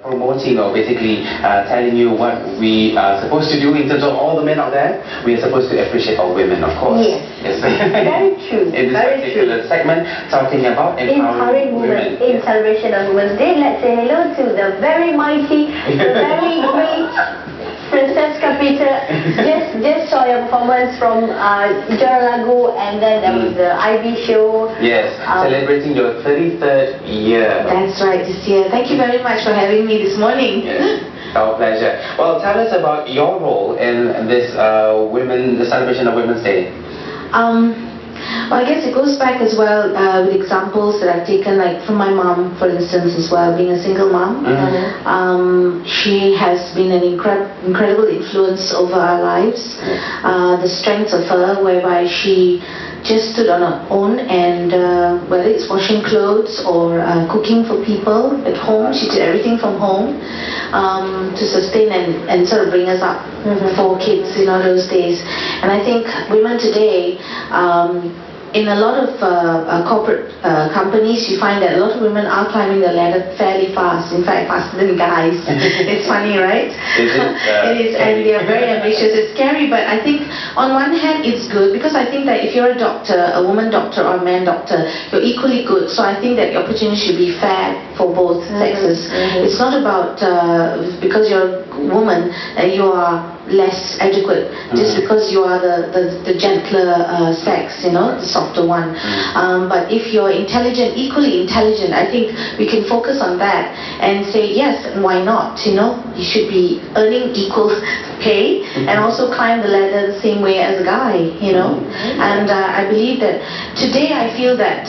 promoting or basically telling you what we are supposed to do in terms of all the men out there. We are supposed to appreciate all women, of course. Yes. Very true. In this very particular true. segment, talking about empowering women. In celebration of Women's Day, let's say hello to the very mighty, the very great Francissca Peter. Just saw your performance from Jara-Lagu, and then there was the IB show. Yes, celebrating your 33rd year. That's right, this year. Thank you very much for having me this morning. Yes, our pleasure. Well, tell us about your role in this the celebration of Women's Day. Well, I guess it goes back as well with examples that I've taken, like from my mom, for instance, as well, being a single mom. She has been an incredible influence over our lives. The strength of her, whereby she just stood on her own, and whether it's washing clothes or cooking for people at home, she did everything from home to sustain and sort of bring us up, 4 kids, those days. And I think women today, in a lot of corporate companies, you find that a lot of women are climbing the ladder fairly fast, in fact faster than guys. It's funny, right? It is, and they are very ambitious. It's scary, but I think on one hand it's good, because I think that if you're a doctor, a woman doctor or a man doctor, you're equally good. So I think that the opportunity should be fair for both sexes. It's not about because you're a woman you are less adequate, just because you are the gentler sex, the softer one. But if you're intelligent, equally intelligent, I think we can focus on that and say yes, and why not? You should be earning equal pay and also climb the ladder the same way as a guy. And I believe that today, I feel that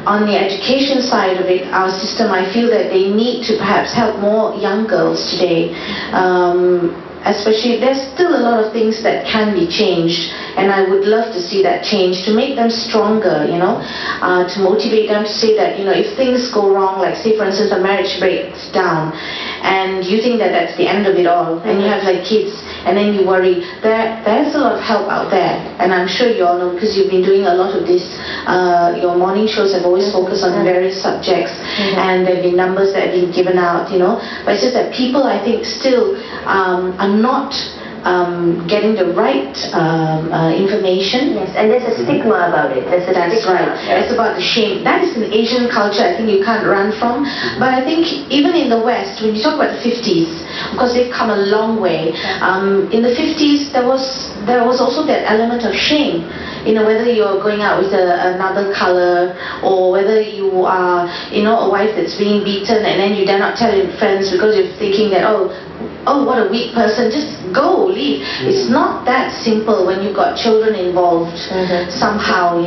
on the education side of it, our system, I feel that they need to perhaps help more young girls today. Especially, there's still a lot of things that can be changed, and I would love to see that change, to make them stronger, to motivate them, to say that, if things go wrong, like say for instance a marriage breaks down, and you think that that's the end of it all, and you have like kids, and then you worry, there's a lot of help out there, and I'm sure you all know, because you've been doing a lot of this. Your morning shows have always focused on various subjects, and there have been numbers that have been given out, but it's just that people, I think, still are not getting the right information. Yes, and there's a stigma about it. That's right. It's about the shame. That is an Asian culture I think you can't run from. But I think even in the West, when you talk about the 50s, of course they've come a long way. In the 50s, there was also that element of shame. Whether you're going out with another color, or whether you are, a wife that's being beaten, and then you dare not tell your friends because you're thinking that, oh, what a weak person, just go, leave. It's not that simple when you've got children involved somehow,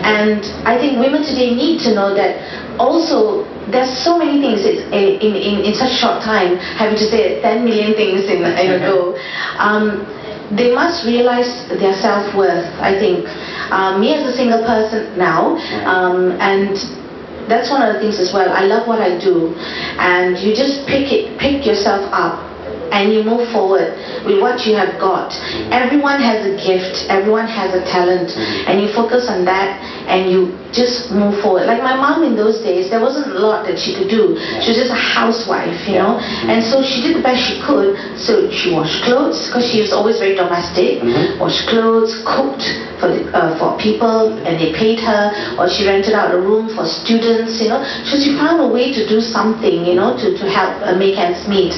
And I think women today need to know that also there's so many things in such a short time, having to say 10 million things in a go. They must realize their self-worth, I think. Me as a single person now, and that's one of the things as well. I love what I do, and you just pick yourself up, and you move forward with what you have got. Everyone has a gift, everyone has a talent, and you focus on that, and you just move forward. Like my mom in those days, there wasn't a lot that she could do. She was just a housewife, and so she did the best she could. So she washed clothes, because she was always very domestic, washed clothes, cooked for people, and they paid her, or she rented out a room for students, So she found a way to do something, to help make ends meet,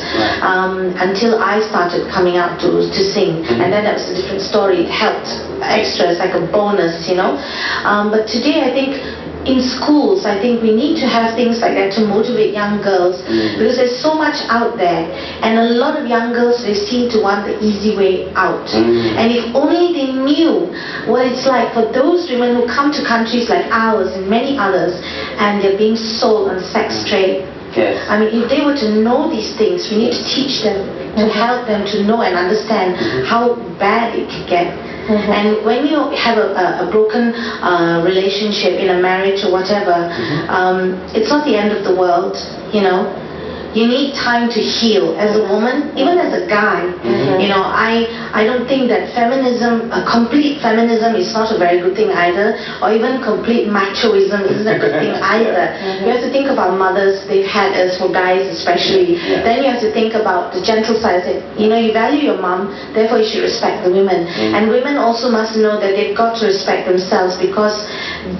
until I started coming out to sing, and then that was a different story. It helped extra, it's like a bonus, But today, I think, in schools, I think we need to have things like that to motivate young girls, because there's so much out there, and a lot of young girls, they seem to want the easy way out. And if only they knew what it's like for those women who come to countries like ours and many others, and they're being sold on sex trade. Yes. I mean, if they were to know these things, we need to teach them, to help them to know and understand how bad it could get. And when you have a broken relationship in a marriage or whatever, it's not the end of the world, you need time to heal as a woman, even as a guy. You know, I don't think that feminism, complete feminism is not a very good thing either, or even complete machoism isn't a good thing either. You have to think of our mothers, they've had us, for guys especially. Then you have to think about the gentle side. You know, you value your mom, therefore you should respect the women. And women also must know that they've got to respect themselves, because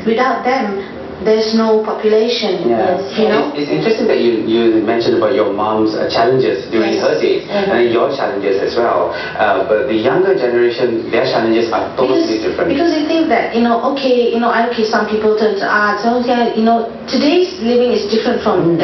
without them, there's no population. You know? It's interesting that you mentioned about your mom's challenges during her days, and your challenges as well. But the younger generation, their challenges are totally different. Because they think that, you know, okay, some people turn to arts. Okay, you know, today's living is different from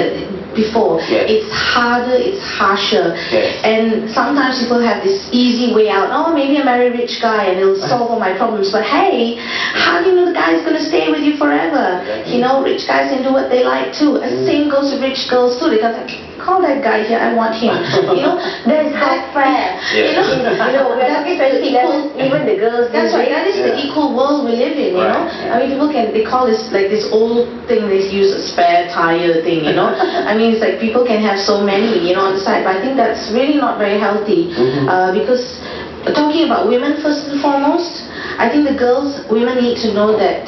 before. It's harder, it's harsher. And sometimes people have this easy way out. Oh, maybe I marry a rich guy and it'll solve all my problems. But hey, how do you know the guy's going to stay with you forever? You know, rich guys can do what they like too. And same goes to rich girls too. They can say, call that guy here, I want him. You know, that's not fair. You know, we're talking 20 levels, even the girls. That's right. That is the equal world we live in. You know, I mean, people they call this like this old thing they use, a spare tire thing. You know, I mean, it's like people can have so many, you know, on the side. But I think that's really not very healthy, because talking about women first and foremost, I think women need to know that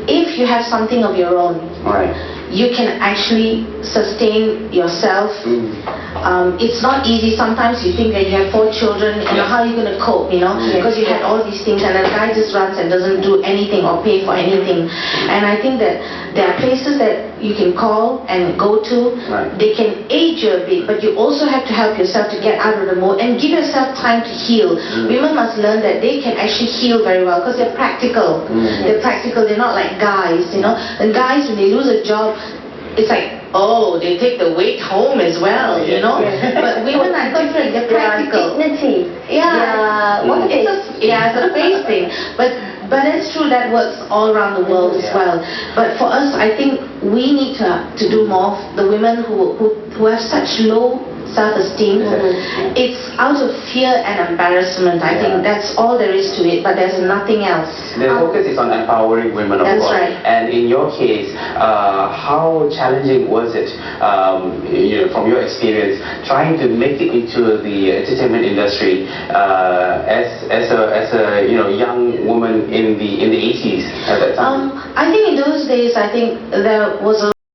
if you have something of your own, you can actually sustain yourself. It's not easy. Sometimes you think that you have 4 children, you know, how are you going to cope, you know, because you had all these things, and a guy just runs and doesn't do anything or pay for anything. And I think that there are places that you can call and go to. They can aid you a bit, but you also have to help yourself to get out of the mode and give yourself time to heal. Women must learn that they can actually heal very well, because they're practical. They're practical. They're not like guys, you know. And guys, when they lose a job, it's like, oh, they take the weight home as well, you know. But women are different. They're practical. Dignity. It's a face thing. But it's true, that works all around the world as well. But for us, I think we need to do more. The women who have such low self-esteem, it's out of fear and embarrassment. I think that's all there is to it, but there's nothing else. The focus is on empowering women, of course. That's right. And in your case, how challenging was it, you know, from your experience, trying to make it into the entertainment industry as a you know, young woman in the 80s at that time? I think in those days, I think there was a